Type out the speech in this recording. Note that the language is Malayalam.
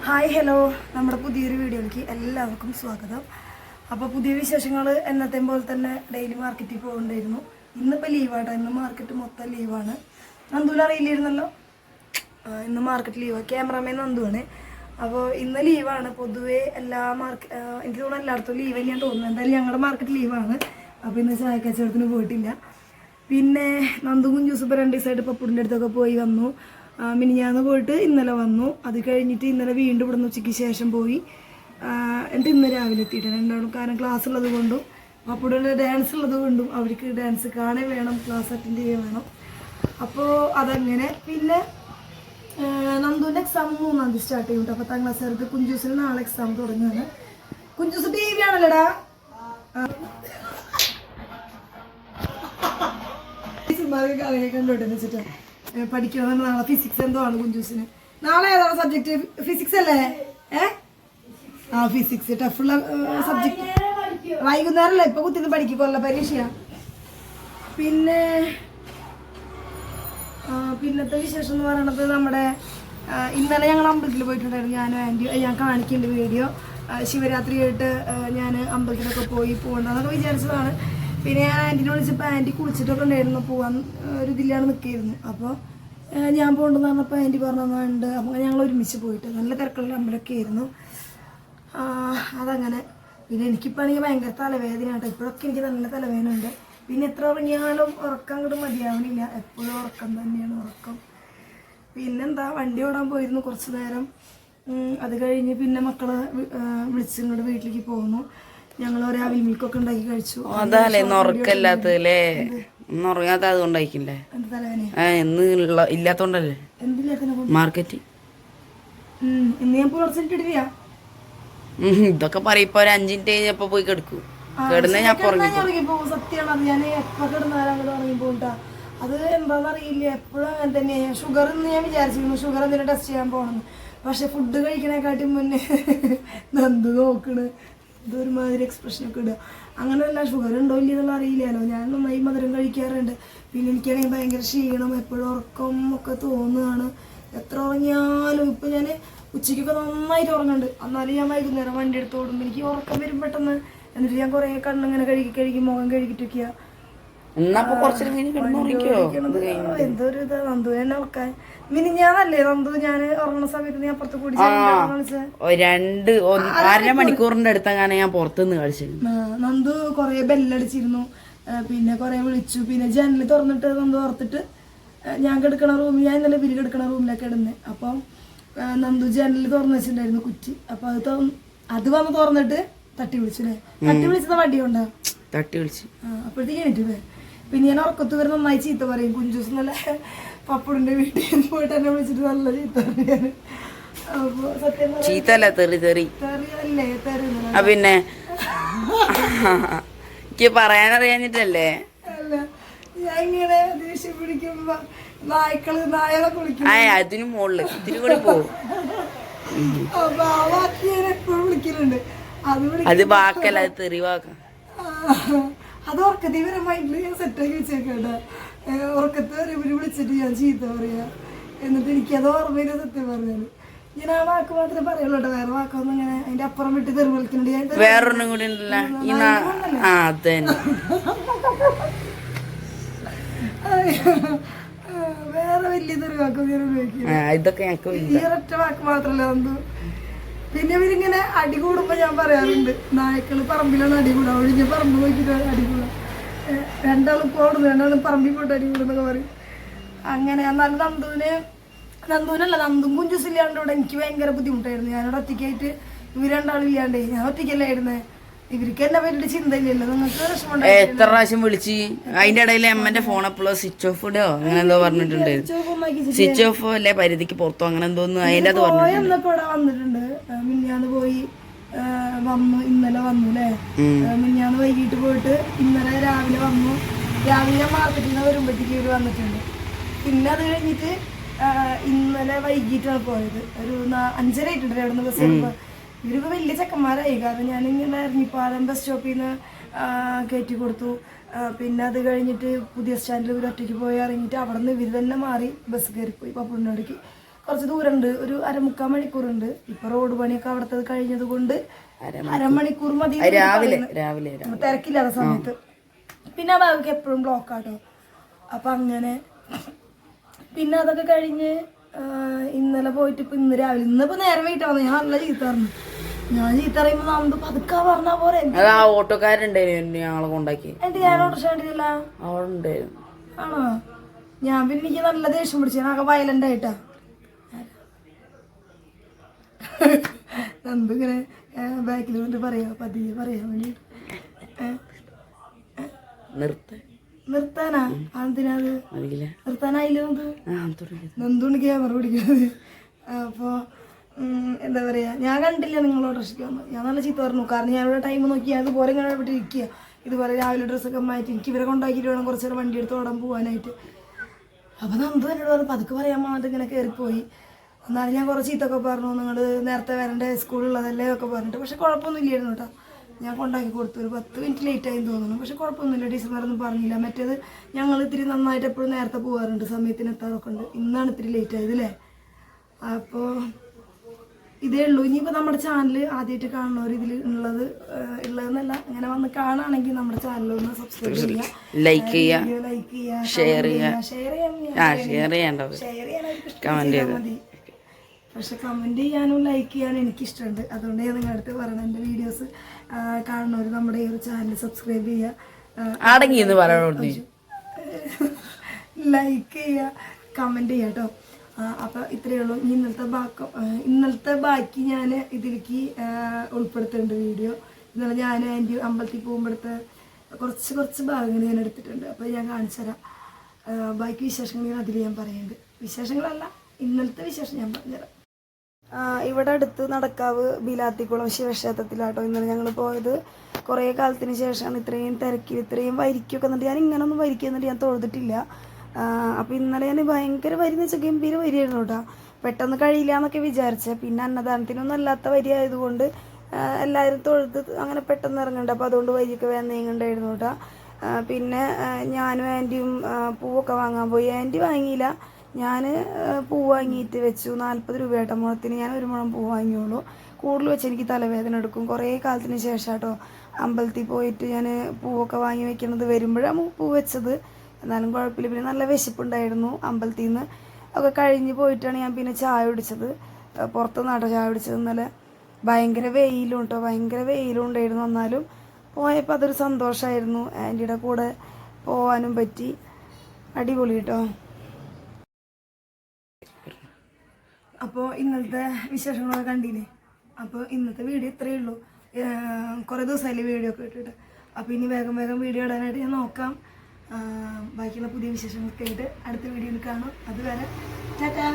ഹായ് ഹലോ, നമ്മുടെ പുതിയൊരു വീഡിയോയിലേക്ക് എല്ലാവർക്കും സ്വാഗതം. അപ്പോൾ പുതിയ വിശേഷങ്ങൾ എന്നത്തെ പോലെ തന്നെ ഡെയിലി മാർക്കറ്റിൽ പോകണ്ടായിരുന്നു. ഇന്നിപ്പോൾ ലീവാട്ടോ, ഇന്ന് മാർക്കറ്റ് മൊത്തം ലീവാണ്. നന്ദൂന് അറിയില്ലായിരുന്നല്ലോ, ഇന്ന് മാർക്കറ്റ് ലീവാണ്. ക്യാമറമാൻ നന്ദുവാണ്. അപ്പോൾ ഇന്ന് ലീവാണ്. പൊതുവേ എല്ലാ എനിക്ക് തോന്നുന്നു എല്ലായിടത്തും ലീവ് തന്നെയാണ് തോന്നുന്നത്. എന്തായാലും ഞങ്ങളുടെ മാർക്കറ്റ് ലീവാണ്. അപ്പോൾ ഇന്ന് ചായക്കച്ചവടത്തിന് പോയിട്ടില്ല. പിന്നെ നന്ദു കുഞ്ചൂസ് ഇപ്പോൾ 2 ദിവസമായിട്ട് പപ്പുടിൻ്റെ അടുത്തൊക്കെ പോയി വന്നു. മിനിഞ്ഞാന്ന് പോയിട്ട് ഇന്നലെ വന്നു. അത് കഴിഞ്ഞിട്ട് ഇന്നലെ വീണ്ടും ഇവിടെ നിന്ന് ഉച്ചയ്ക്ക് ശേഷം പോയി. എന്നിട്ട് ഇന്ന് രാവിലെ എത്തിയിട്ട് രണ്ടാളും കാരണം ക്ലാസ് ഉള്ളത് കൊണ്ടും പപ്പുടിൻ്റെ ഡാൻസ് ഉള്ളത് കൊണ്ടും അവർക്ക് ഡാൻസ് കാണേ വേണം, ക്ലാസ് അറ്റൻഡ് ചെയ്യാൻ വേണം. അപ്പോൾ അതങ്ങനെ. പിന്നെ നന്ദുവിൻ്റെ എക്സാം 3-ാം തീയതി സ്റ്റാർട്ട് ചെയ്യും. 10ാം ക്ലാസ്സുകാർക്ക്. കുഞ്ചൂസിന് നാളെ എക്സാം തുടങ്ങുകയാണ്. കുഞ്ചൂസ് TV ആണല്ലോടാ. കണ്ടോട്ടെന്ന് വെച്ചിട്ട് പഠിക്കണം. നാളെ ഫിസിക്സ് എന്തോ ആണ് കുഞ്ചൂസിന്. നാളെ ഏതാണ് സബ്ജക്ട്? ഫിസിക്സ് അല്ലേ? ഫിസിക്സ് ടഫുള്ള സബ്ജക്ട്. വൈകുന്നേരമല്ല, ഇപ്പൊ കുത്തിന്ന് പഠിക്കും, കൊല്ല പരീക്ഷയാ. പിന്നത്തെ വിശേഷം എന്ന് പറയണത് നമ്മുടെ ഇന്നലെ ഞങ്ങൾ അമ്പലത്തിൽ പോയിട്ടുണ്ടായിരുന്നു. ഞാനും ആൻറ്റി. ഞാൻ കാണിക്കുന്നുണ്ട് വീഡിയോ. ശിവരാത്രിയായിട്ട് ഞാൻ അമ്പലത്തിലൊക്കെ പോകണ്ടെന്നൊക്കെ വിചാരിച്ചതാണ്. പിന്നെ ഞാൻ ആൻറ്റിനെ വിളിച്ചപ്പോൾ ആൻറ്റി കുളിച്ചിട്ടൊക്കെ ഉണ്ടായിരുന്നു, പോകാൻ ഒരു ഇതിലാണ് നിൽക്കുകയായിരുന്നു. അപ്പോൾ ഞാൻ പോകണ്ടെന്ന് പറഞ്ഞപ്പോൾ ആൻറ്റി പറഞ്ഞുണ്ട്. അപ്പോൾ ഞങ്ങൾ ഒരുമിച്ച് പോയിട്ട് നല്ല തിരക്കുള്ള അമ്പലമൊക്കെ ആയിരുന്നു. അതങ്ങനെ. പിന്നെ എനിക്കിപ്പോൾ ആണെങ്കിൽ ഭയങ്കര തലവേദന കേട്ടോ. ഇപ്പോഴൊക്കെ എനിക്ക് നല്ല തലവേദന ഉണ്ട്. പിന്നെ എത്ര ഉറങ്ങിയാലും ഉറക്കം അങ്ങോട്ട് മതിയാവണില്ല. എപ്പോഴും ഉറക്കം തന്നെയാണ് ഉറക്കം. പിന്നെന്താ, വണ്ടി ഓടാൻ പോയിരുന്നു കുറച്ച് നേരം. അത് കഴിഞ്ഞ് പിന്നെ മക്കളെ വിളിച്ചിങ്ങോട്ട് വീട്ടിലേക്ക് പോകുന്നു. ഞങ്ങൾ ഒരു അവിൽ മിൽക്കൊക്കെ ഉണ്ടാക്കി കഴിച്ചു. അതല്ലേ ഉറക്കല്ലാത്തല്ലേ, ഉറങ്ങാത്ത അതുകൊണ്ടായിരിക്കില്ലേ? ഇല്ലാത്തോണ്ടല്ലേ മാർക്കറ്റ്. ഞാൻ പുലർച്ചെട്ടിട്ടില്ല. ഇതൊക്കെ പറയപ്പോ ഒരു 5 മിനിറ്റ് കഴിഞ്ഞപ്പോ പോയി കിടക്കും. കിടന്ന് ഞാൻ ഉറങ്ങിപ്പോകും. സത്യമാണ് അത്. ഞാൻ എപ്പോ കിടന്നാലും അങ്ങോട്ട് ഉറങ്ങിപ്പോട്ടാ. അത് എന്താണെന്നറിയില്ല, എപ്പോഴും അങ്ങനെ തന്നെയാണ്. ഷുഗർ എന്ന് ഞാൻ വിചാരിച്ചിരുന്നു, ഷുഗർ എന്തെങ്കിലും ടെസ്റ്റ് ചെയ്യാൻ പോകണമെന്ന്. പക്ഷെ ഫുഡ് കഴിക്കണേക്കാട്ടി മുന്നേ നന്ദു നോക്കണ് ഇതൊരുമാതിരി എക്സ്പ്രഷനൊക്കെ ഇടുക. അങ്ങനെയല്ല, ഷുഗർ ഉണ്ടോ ഇല്ലെന്നുള്ള അറിയില്ലല്ലോ. ഞാൻ നന്നായി മധുരം കഴിക്കാറുണ്ട്. പിന്നെ എനിക്കാണെങ്കിൽ ഭയങ്കര ക്ഷീണം, എപ്പോഴും ഉറക്കം ഒക്കെ തോന്നുകയാണ്. എത്ര ഉറങ്ങിയാലും ഇപ്പം ഞാൻ ഉച്ചയ്ക്കൊക്കെ നന്നായിട്ട് ഉറങ്ങുന്നുണ്ട്. എന്നാലും ഞാൻ വൈകുന്നേരം വണ്ടി എടുത്ത് ഓടുമ്പോൾ എനിക്ക് ഉറക്കം വരും പെട്ടെന്ന്. എന്നിട്ട് ഞാൻ കുറേ കണ്ണിങ്ങനെ കഴുകി മുഖം കഴുകിട്ടൊക്കെയാ. എന്തൊരു ഇതാ നന്ദു എന്നെ ഉറക്കാൻ. മിനിഞ്ഞാന്നല്ലേ നന്ദു ഞാൻ ഉറങ്ങുന്ന സമയത്ത് നീ അപ്പുറത്ത് കൂടി 2-1.5 മണിക്കൂറിന്റെ അടുത്താണ് ഞാൻ പുറത്തുനിന്ന് കളിച്ചത്. നന്ദു കൊറേ ബെല്ലടിച്ചിരുന്നു. പിന്നെ കൊറേ വിളിച്ചു. പിന്നെ ജനൽ തുറന്നിട്ട് നന്ദു ഓർത്തിട്ട് ഞാൻ കിടക്കണ റൂമിൽ, ഞാൻ ഇന്നലെ ഇവര് കിടക്കണ റൂമിലൊക്കെ ഇടുന്നത്. അപ്പം നന്ദു ജനൽ തുറന്നു വെച്ചിട്ടുണ്ടായിരുന്നു കുറ്റി. അപ്പൊ അത് വന്ന് തുറന്നിട്ട് തട്ടി വിളിച്ചു. തട്ടി വിളിച്ചത് വടി കൊണ്ടാ തട്ടി വിളിച്ചു. അപ്പോഴത്തേക്ക് എണീറ്റ്. പിന്നെ ഞാൻ ഉറക്കത്ത് വരെ നന്നായി ചീത്ത പറയും. കുഞ്ചൂസ് നല്ല പപ്പടിന്റെ വീട്ടിൽ പോയിട്ട് എന്നെ വിളിച്ചിട്ട് നല്ല ചീത്ത പറയാന്. അപ്പൊ സത്യം ചീത്തല്ല, തെറിയല്ലേ തെറി. പിന്നെ എനിക്ക് പറയാനറിയാഞ്ഞിട്ടല്ലേ? അല്ല, ഞാൻ ഇങ്ങനെ ദേഷ്യം പിടിക്കുമ്പോ നായകളെ കുളിക്കും. അതിന് മുകളില് ഇത്തിരി കൂടി പോവും. അപ്പൊ ആ വാക്ക് ഞാൻ എപ്പോഴും വിളിക്കലുണ്ട്. അത് വാക്കല്ല, അത് തെറി വാക്ക. അത് ഉറക്കത്തിൽ വരെ മൈൻഡിൽ ഞാൻ സെറ്റാക്കി വെച്ചേക്കട്ടെ. ഉറക്കത്ത് വരെ ഇവര് വിളിച്ചിട്ട് ഞാൻ ചീത്ത പറയാ. എന്നിട്ട് എനിക്കത് ഓർമ്മയില്ല. സത്യം പറഞ്ഞാല് ഞാൻ ആ വാക്ക് മാത്രമേ പറയുള്ളൂ കേട്ടോ. വേറെ വാക്കൊന്നും ഇങ്ങനെ അതിന്റെ അപ്പുറം വിട്ട് തെറി വിളിക്കുന്നുണ്ട്. വേറൊന്നും കൂടി ഉണ്ടല്ലോ, വേറെ വലിയ തെറി വാക്കൊന്നും ഞാൻ ഉപയോഗിക്കില്ല. ഈ ഒരൊറ്റ വാക്ക് മാത്രല്ല നന്ദു. പിന്നെ ഇവരിങ്ങനെ അടി കൂടുമ്പോ ഞാൻ പറയാറുണ്ട്, നായ്ക്കള് പറമ്പിലാണ് അടി കൂടാ, ഒഴിഞ്ഞ പറമ്പ് നോക്കിട്ട് അടി കൂടാ. രണ്ടാളും പോടുന്നു, രണ്ടാളും പറമ്പിൽ പോയിട്ട് അടി കൂടുന്നൊക്കെ പറയും. അങ്ങനെ. എന്നാലും നന്ദുവിനല്ല, നന്ദും കുഞ്ചൂസില്ലാണ്ട് ഇവിടെ എനിക്ക് ഭയങ്കര ബുദ്ധിമുട്ടായിരുന്നു. ഞാനിവിടെ ഒറ്റയ്ക്കായിട്ട് ഇവർ രണ്ടാളും ഇല്ലാണ്ടേ. ഞാൻ ഒറ്റയ്ക്കല്ലായിരുന്നേ. ഇവർക്ക് എന്നെ പറ്റിയിട്ട് ചിന്തയില്ലല്ലോ. നിങ്ങൾക്ക് എത്ര പ്രാവശ്യം വിളിച്ച് അതിന്റെ ഇടയിൽ അമ്മന്റെ ഫോൺ എപ്പോഴും സ്വിച്ച് ഓഫ് ഇടോ അങ്ങനെ എന്തോ പറഞ്ഞിട്ടുണ്ട്. സ്വിച്ച് ഓഫ് അല്ലേ, പരിധിക്ക് പുറത്തോ അങ്ങനെ എന്തോന്ന് അതിന്റെ അത് എന്നൊക്കെ ഇവിടെ വന്നിട്ടുണ്ട്. മിഞ്ഞാന്ന് പോയി വന്നു, ഇന്നലെ വന്നു അല്ലേ. മിഞ്ഞാന്ന് വൈകിട്ട് പോയിട്ട് ഇന്നലെ രാവിലെ വന്നു. രാവിലെ മാർക്കറ്റിൽ നിന്ന് വരുമ്പോഴത്തേക്ക് ഇവർ വന്നിട്ടുണ്ട്. പിന്നെ അത് കഴിഞ്ഞിട്ട് ഇന്നലെ വൈകിട്ടാണ് പോയത്. ഒരു 5:30 ആയിട്ടുണ്ട് അവിടെ നിന്ന് ബസ് വരുമ്പോൾ. ഇവരിപ്പോൾ വലിയ ചെക്കന്മാരായി. കാരണം ഞാനിങ്ങനെ ഇറങ്ങിപ്പാലം ബസ് സ്റ്റോപ്പിൽ നിന്ന് കയറ്റി കൊടുത്തു. പിന്നെ അത് കഴിഞ്ഞിട്ട് പുതിയ സ്റ്റാൻഡിൽ ഇവർ ഒറ്റയ്ക്ക് പോയി ഇറങ്ങിയിട്ട് അവിടെ നിന്ന് ഇവർ തന്നെ മാറി ബസ് കയറിപ്പോയി പപ്പുണ്ണോടേക്ക്. കുറച്ച് ദൂരമുണ്ട്, ഒരു 1/4 മണിക്കൂറുണ്ട്. ഇപ്പൊ റോഡ് പണിയൊക്കെ അവിടുത്തെ കഴിഞ്ഞത് കൊണ്ട് 1/2 മണിക്കൂർ മതി രാവിലെ തിരക്കില്ലാത്ത സമയത്ത്. പിന്നെ ആ ഭാഗമൊക്കെ എപ്പോഴും ബ്ലോക്കാട്ടോ. അപ്പൊ അങ്ങനെ പിന്നെ അതൊക്കെ കഴിഞ്ഞ് ഇന്നലെ പോയിട്ട് ഇപ്പൊ ഇന്ന് രാവിലെ ഇന്നിപ്പോ നേരം വീട്ടാ വന്നു. ഞാൻ നല്ല ചീത്ത പറഞ്ഞു. ഞാൻ ചീത്ത പറയുമ്പോ നന്ദു പതുക്കാ പറഞ്ഞാ പോരെ. ഓട്ടോക്കാരുണ്ടായിരുന്നു ഞങ്ങളെ കൊണ്ടാക്കി. എന്റെ ഞാൻ ഓട്ടോ കണ്ടില്ല. ആണോ? ഞാൻ പിന്നെ എനിക്ക് നല്ല ദേഷ്യം പിടിച്ചു. ഞാനൊക്കെ വയലന്റ് ആയിട്ടാ. നന്ദു ഇങ്ങനെ ബാക്കിൽ കൊണ്ട് പറയാ, പതിയെ പറയാൻ വേണ്ടി. നിർത്താനാ? എന്തിനാത് നിർത്താനായില്ല? നന്ദുണ്ട് ക്യാമറ പിടിക്കുന്നത്. അപ്പൊ എന്താ പറയാ, ഞാൻ കണ്ടില്ല നിങ്ങളോട് ഡ്രസ്സൊക്കെ വന്നു. ഞാൻ നല്ല ചീത്ത പറഞ്ഞു. കാരണം ഞാൻ ഇവിടെ ടൈം നോക്കി അതുപോലെ ഇങ്ങനെ ഇവിടെ ഇരിക്കുക. ഇതുപോലെ രാവിലെ ഡ്രസ്സൊക്കെ മാറ്റി എനിക്ക് ഇവരെ കൊണ്ടാക്കിയിട്ട് വേണം കുറച്ച് നേരം വണ്ടി എടുത്ത് ഓടാൻ പോകാനായിട്ട്. അപ്പൊ നന്ദു എന്നോട് പറഞ്ഞു പതുക്കെ പറയാൻ വേണ്ടിട്ട് ഇങ്ങനെ കയറിപ്പോയി. എന്നാലും ഞാൻ കുറച്ച് ചീത്തൊക്കെ പറഞ്ഞു, നിങ്ങൾ നേരത്തെ വരേണ്ട സ്കൂളുള്ളതല്ലേ ഒക്കെ പറഞ്ഞിട്ട്. പക്ഷെ കുഴപ്പമൊന്നും ഇല്ലായിരുന്നു കേട്ടോ. ഞാൻ കൊണ്ടാക്കി കൊടുത്തു. ഒരു 10 മിനിറ്റ് ലേറ്റ് ആയി തോന്നുന്നു. പക്ഷെ കുഴപ്പമൊന്നുമില്ല, ടീച്ചർമാരൊന്നും പറഞ്ഞില്ല. മറ്റേത് ഞങ്ങൾ ഇത്തിരി നന്നായിട്ട് എപ്പോഴും നേരത്തെ പോകാറുണ്ട്, സമയത്തിന് എത്താറൊക്കെ ഉണ്ട്. ഇന്നാണ് ഇത്തിരി ലേറ്റ് ആയത് അല്ലേ. അപ്പോൾ ഇതേ ഉള്ളൂ. ഇനിയിപ്പോൾ നമ്മുടെ ചാനൽ ആദ്യമായിട്ട് കാണുന്നവർ ഇതിൽ ഉള്ളതെന്നല്ല, ഇങ്ങനെ വന്ന് കാണുകയാണെങ്കിൽ നമ്മുടെ ചാനലൊന്ന് സബ്സ്ക്രൈബ് ചെയ്യുക, ലൈക്ക് ചെയ്യുക, ഷെയർ ചെയ്യാൻ മതി. പക്ഷെ കമൻറ്റ് ചെയ്യാനും ലൈക്ക് ചെയ്യാനും എനിക്കിഷ്ടമുണ്ട്. അതുകൊണ്ട് ഞാൻ നിങ്ങളുടെ അടുത്ത് പറയണം, എൻ്റെ വീഡിയോസ് കാണുന്നവർ നമ്മുടെ ഈ ഒരു ചാനൽ സബ്സ്ക്രൈബ് ചെയ്യുക, ലൈക്ക് ചെയ്യുക, കമൻറ്റ് ചെയ്യുക കേട്ടോ. അപ്പോൾ ഇത്രയേ ഉള്ളൂ. ഇന്നലത്തെ ബാക്കി ഞാൻ ഇതിലേക്ക് ഉൾപ്പെടുത്തുന്നുണ്ട് വീഡിയോ. ഇന്നലെ ഞാൻ എൻ്റെ അമ്പലത്തിൽ പോകുമ്പോഴത്തെ കുറച്ച് ഭാഗങ്ങൾ ഞാൻ എടുത്തിട്ടുണ്ട്. അപ്പോൾ ഞാൻ കാണിച്ചു തരാം. ബാക്കി വിശേഷങ്ങൾ അതിൽ ഞാൻ പറയുന്നുണ്ട്. വിശേഷങ്ങളല്ല, ഇന്നലത്തെ വിശേഷം ഞാൻ പറഞ്ഞുതരാം. ഇവിടെ അടുത്ത് നടക്കാവ് ബിലാത്തിക്കുളം ശിവക്ഷേത്രത്തിലാട്ടോ ഇന്നലെ ഞങ്ങൾ പോയത്. കുറേ കാലത്തിന് ശേഷമാണ് ഇത്രയും തിരക്കിൽ ഇത്രയും വരിക്കൊക്കെ എന്നിട്ട് ഞാൻ ഇങ്ങനെ ഒന്നും വരിക്കുന്നിട്ട് ഞാൻ തൊഴുതിട്ടില്ല. അപ്പോൾ ഇന്നലെ ഞാൻ ഭയങ്കര വരി എന്ന് വെച്ചാൽ ഗംഭീര വരിയായിരുന്നു കേട്ടോ. പെട്ടെന്ന് കഴിയില്ല എന്നൊക്കെ വിചാരിച്ചത്. പിന്നെ അന്നദാനത്തിനൊന്നും അല്ലാത്ത വരി ആയതുകൊണ്ട് എല്ലാവരും തൊഴുത് അങ്ങനെ പെട്ടെന്ന് ഇറങ്ങണ്ട. അപ്പോൾ അതുകൊണ്ട് വരിയൊക്കെ വേഗം നീങ്ങണ്ടായിരുന്നു കേട്ടോ. പിന്നെ ഞാനും ആൻറ്റിയും പൂവൊക്കെ വാങ്ങാൻ പോയി. ആൻറ്റി വാങ്ങിയില്ല, ഞാൻ പൂ വാങ്ങിയിട്ട് വെച്ചു. 40 രൂപയായിട്ടോ മുഴത്തിന്. ഞാൻ 1 മുഴം പൂ വാങ്ങിയുള്ളൂ. കൂടുതൽ വെച്ച് എനിക്ക് തലവേദന എടുക്കും. കുറേ കാലത്തിന് ശേഷം കേട്ടോ അമ്പലത്തിൽ പോയിട്ട് ഞാൻ പൂവൊക്കെ വാങ്ങി വെക്കുന്നത്. വരുമ്പോഴാണ് പൂ വെച്ചത്, എന്നാലും കുഴപ്പമില്ല. പിന്നെ നല്ല വിശപ്പുണ്ടായിരുന്നു. അമ്പലത്തിൽ നിന്ന് ഒക്കെ കഴിഞ്ഞ് പോയിട്ടാണ് ഞാൻ പിന്നെ ചായ കുടിച്ചത്. പുറത്തുനിന്നാട്ടോ ചായ കുടിച്ചത്. ഇന്നലെ ഭയങ്കര വെയിലും കേട്ടോ, ഭയങ്കര വെയിലും ഉണ്ടായിരുന്നു. എന്നാലും പോയപ്പോൾ അതൊരു സന്തോഷമായിരുന്നു. ആൻറ്റിയുടെ കൂടെ പോകാനും പറ്റി. അടിപൊളി കേട്ടോ. അപ്പോൾ ഇന്നലത്തെ വിശേഷങ്ങളൊക്കെ കണ്ടില്ലേ. അപ്പോൾ ഇന്നത്തെ വീഡിയോ ഇത്രയേ ഉള്ളൂ. കുറേ ദിവസമായില്ലേ വീഡിയോ ഒക്കെ ഇട്ടിട്ട്. അപ്പോൾ ഇനി വേഗം വീഡിയോ ഇടാനായിട്ട് ഞാൻ നോക്കാം. ബാക്കിയുള്ള പുതിയ വിശേഷങ്ങളൊക്കെ ആയിട്ട് അടുത്ത വീഡിയോയിൽ കാണാം. അതുവരെ ടാറ്റാ.